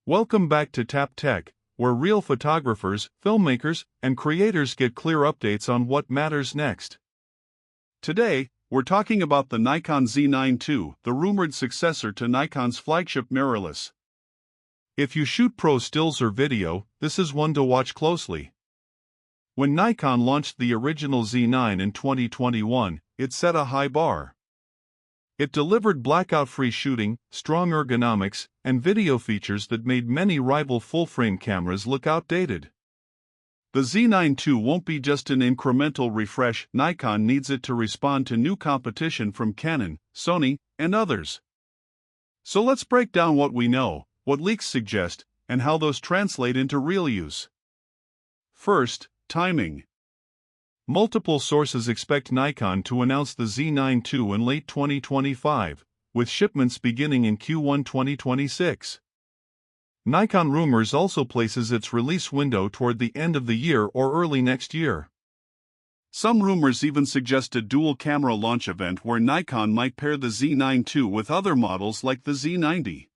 Welcome back to Tap Tech, where real photographers, filmmakers, and creators get clear updates on what matters next. Today, we're talking about the Nikon Z9 II, the rumored successor to Nikon's flagship mirrorless. If you shoot pro stills or video, this is one to watch closely. When Nikon launched the original Z9 in 2021, it set a high bar. It delivered blackout-free shooting, strong ergonomics, and video features that made many rival full-frame cameras look outdated. The Z9 II won't be just an incremental refresh. Nikon needs it to respond to new competition from Canon, Sony, and others. So let's break down what we know, what leaks suggest, and how those translate into real use. First, timing. Multiple sources expect Nikon to announce the Z9 II in late 2025, with shipments beginning in Q1 2026. Nikon Rumors also places its release window toward the end of the year or early next year. Some rumors even suggest a dual-camera launch event where Nikon might pair the Z9 II with other models like the Z90.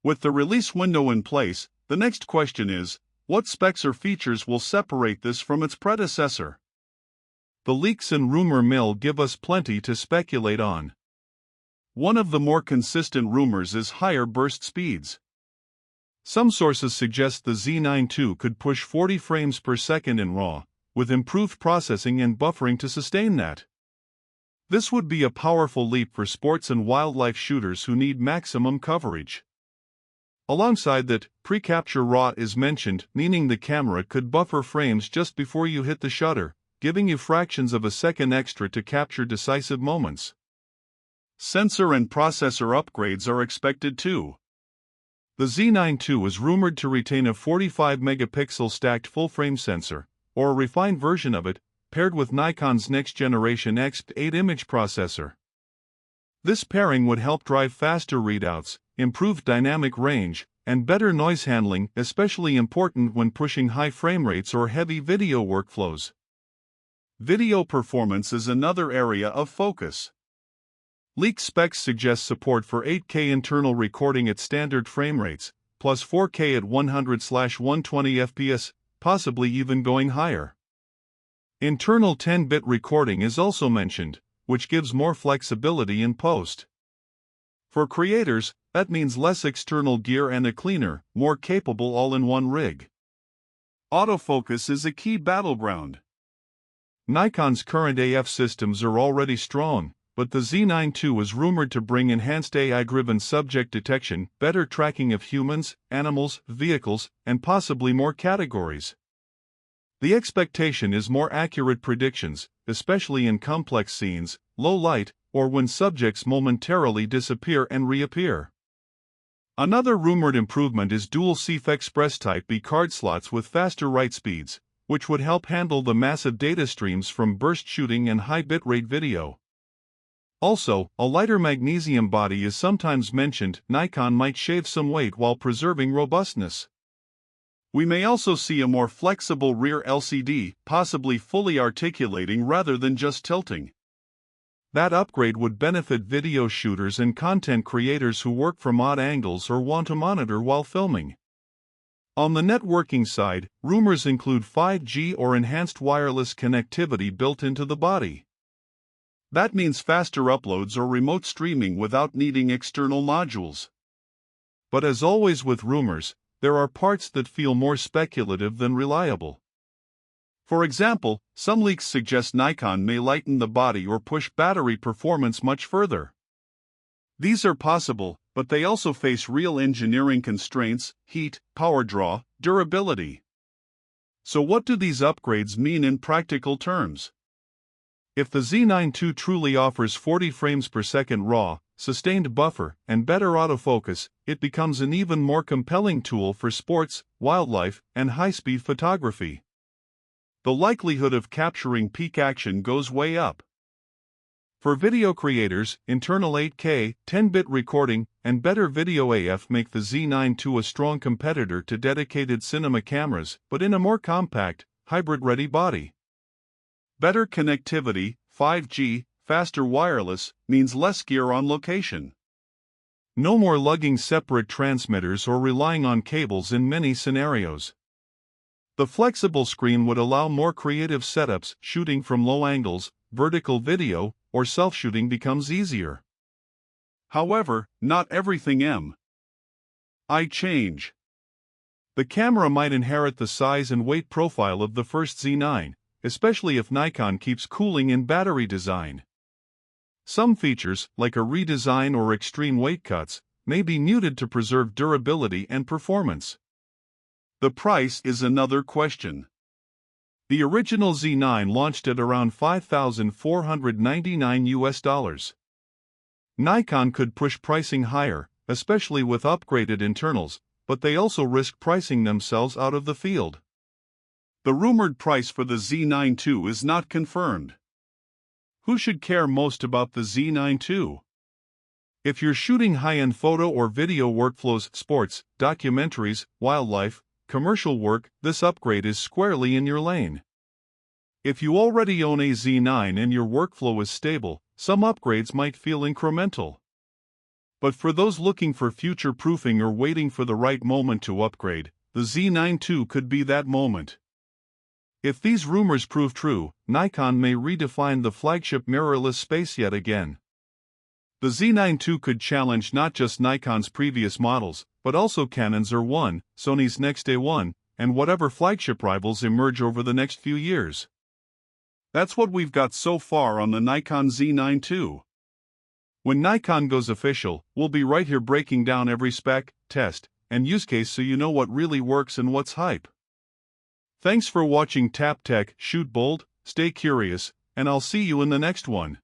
With the release window in place, the next question is, what specs or features will separate this from its predecessor? The leaks and rumor mill give us plenty to speculate on. One of the more consistent rumors is higher burst speeds. Some sources suggest the Z9 II could push 40 frames per second in RAW, with improved processing and buffering to sustain that. This would be a powerful leap for sports and wildlife shooters who need maximum coverage. Alongside that, pre-capture RAW is mentioned, meaning the camera could buffer frames just before you hit the shutter, giving you fractions of a second extra to capture decisive moments. Sensor and processor upgrades are expected too. The Z9 II is rumored to retain a 45-megapixel stacked full-frame sensor, or a refined version of it, paired with Nikon's next-generation Expeed image processor. This pairing would help drive faster readouts, improve dynamic range, and better noise handling, especially important when pushing high frame rates or heavy video workflows. Video performance is another area of focus. Leaked specs suggest support for 8K internal recording at standard frame rates, plus 4K at 100/120 fps, possibly even going higher. Internal 10-bit recording is also mentioned, which gives more flexibility in post. For creators, that means less external gear and a cleaner, more capable all-in-one rig. Autofocus is a key battleground. Nikon's current AF systems are already strong, but the Z9 II is rumored to bring enhanced AI-driven subject detection, better tracking of humans, animals, vehicles, and possibly more categories. The expectation is more accurate predictions, especially in complex scenes, low light, or when subjects momentarily disappear and reappear. Another rumored improvement is dual CF Express Type B card slots with faster write speeds, which would help handle the massive data streams from burst shooting and high bitrate video. Also, a lighter magnesium body is sometimes mentioned. Nikon might shave some weight while preserving robustness. We may also see a more flexible rear LCD, possibly fully articulating rather than just tilting. That upgrade would benefit video shooters and content creators who work from odd angles or want to monitor while filming. On the networking side, rumors include 5G or enhanced wireless connectivity built into the body. That means faster uploads or remote streaming without needing external modules. But as always with rumors, there are parts that feel more speculative than reliable. For example, some leaks suggest Nikon may lighten the body or push battery performance much further. These are possible, but they also face real engineering constraints: heat, power draw, durability. So what do these upgrades mean in practical terms? If the Z9 II truly offers 40 frames per second RAW, sustained buffer, and better autofocus, it becomes an even more compelling tool for sports, wildlife, and high-speed photography. The likelihood of capturing peak action goes way up. For video creators, internal 8K, 10-bit recording, and better video AF make the Z9 II a strong competitor to dedicated cinema cameras, but in a more compact, hybrid-ready body. Better connectivity, 5G, faster wireless, means less gear on location. No more lugging separate transmitters or relying on cables in many scenarios. The flexible screen would allow more creative setups. Shooting from low angles, vertical video, or self-shooting becomes easier. However, not everything I change. The camera might inherit the size and weight profile of the first Z9, especially if Nikon keeps cooling in battery design. Some features, like a redesign or extreme weight cuts, may be muted to preserve durability and performance. The price is another question. The original Z9 launched at around $5,499. Nikon could push pricing higher, especially with upgraded internals, but they also risk pricing themselves out of the field. The rumored price for the Z9 II is not confirmed. Who should care most about the Z9 II? If you're shooting high-end photo or video workflows, sports, documentaries, wildlife, commercial work, this upgrade is squarely in your lane. If you already own a Z9 and your workflow is stable, some upgrades might feel incremental. But for those looking for future-proofing or waiting for the right moment to upgrade, the Z9 II could be that moment. If these rumors prove true, Nikon may redefine the flagship mirrorless space yet again. The Z9 II could challenge not just Nikon's previous models, but also Canon's R1, Sony's next A1, and whatever flagship rivals emerge over the next few years. That's what we've got so far on the Nikon Z9 II. When Nikon goes official, we'll be right here breaking down every spec, test, and use case so you know what really works and what's hype. Thanks for watching Tap Tech. Shoot bold, stay curious, and I'll see you in the next one.